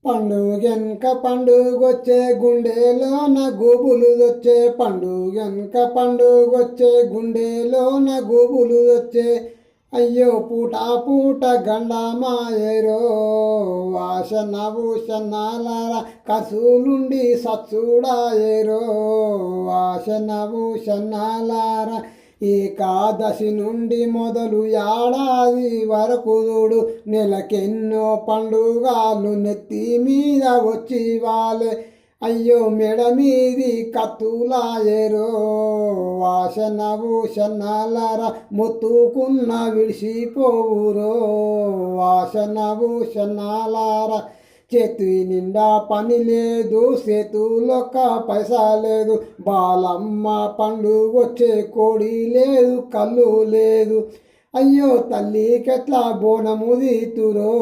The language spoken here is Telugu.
పండుగెనక పండుగొచ్చే గుండెలోన గోబులు వచ్చే పండుగెనక పండుగొచ్చే గుండెలోన గోబులు వచ్చే అయ్యో పూట పూట గండమాయరో వాసన భూషణాల కసులుండి సచ్చుడాయరో వాసన భూషణాలార ఏకాదశి నుండి మొదలు ఏడాది వరకు చూడు నెలకెన్నో పండుగలు నెత్తి మీద వచ్చి వాళ్ళే అయ్యో మెడ మీది కత్తులాయరో వాసన భూషణాలర మొత్తుకున్న విడిసిపోవురో వాసన భూషణాలార చేతి నిండా పని లేదు చేతులొక్క పైసా లేదు బాలమ్మ పండుగొచ్చే కోడి లేదు కళ్ళు లేదు అయ్యో తల్లికెట్లా బోనము తీతురో